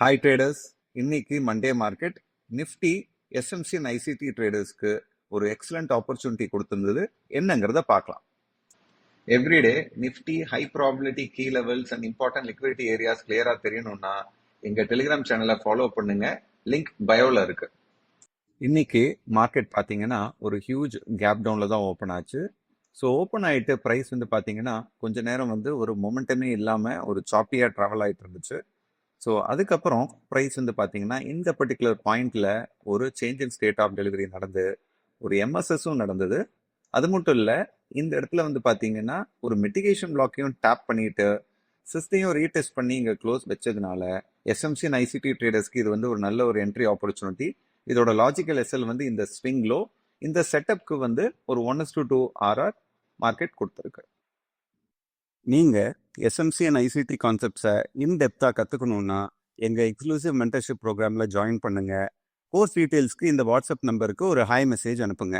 Hi traders, இன்னைக்கு Monday market Nifty SMC and ICT ட்ரேடர்ஸ்க்கு ஒரு எக்ஸலண்ட் ஆப்பர்ச்சுனிட்டி கொடுத்திருந்தது. என்னங்கிறத பார்க்கலாம். Everyday Nifty high probability key levels and important liquidity areas கிளியரா தெரியணும்னா எங்க டெலிகிராம் சேனலை ஃபாலோ பண்ணுங்க. லிங்க் பயோல இருக்கு. இன்னைக்கு மார்க்கெட் பார்த்தீங்கன்னா ஒரு ஹியூஜ் கேப் டவுன்ல தான் ஓப்பன் ஆச்சு. ஸோ ஓப்பன் ஆயிட்டு ப்ரைஸ் பார்த்தீங்கன்னா கொஞ்ச நேரம் ஒரு மொமெண்டமே இல்லாமல் ஒரு சாப்பியா ட்ராவல் ஆகிட்டு இருந்துச்சு. ஸோ அதுக்கப்புறம் ப்ரைஸ் பார்த்தீங்கன்னா இந்த பர்டிகுலர் பாயிண்ட்ல ஒரு change in state of delivery நடந்து ஒரு எம்எஸ்எஸும் நடந்தது. அது மட்டும் இல்லை, இந்த இடத்துல பார்த்தீங்கன்னா ஒரு மிட்டிகேஷன் பிளாக்கையும் டேப் பண்ணிட்டு சிஸ்டையும் ரீடெஸ்ட் பண்ணி இங்கே க்ளோஸ் வச்சதுனால எஸ்எம்சி அண்ட் ஐசிடி ட்ரேடர்ஸ்க்கு இது ஒரு நல்ல ஒரு என்ட்ரி ஆப்பர்ச்சுனிட்டி. இதோட லாஜிக்கல் எஸ்எல் இந்த ஸ்விங்லோ இந்த செட்டப்க்கு ஒரு 1:2 ஆர்ஆர் மார்க்கெட் கொடுத்துருக்கு. நீங்கள் எஸ்எம்சி அண்ட் ஐசிடி கான்செப்ட்ஸை இன்டெப்த்தாக கற்றுக்கணுன்னா எங்கள் எக்ஸ்க்ளூசிவ் மென்டர்ஷிப் ப்ரோக்ராமில் ஜாயின் பண்ணுங்கள். கோர்ஸ் டீட்டெயில்ஸ்க்கு இந்த வாட்ஸ்அப் நம்பருக்கு ஒரு ஹாய் மெசேஜ் அனுப்புங்க.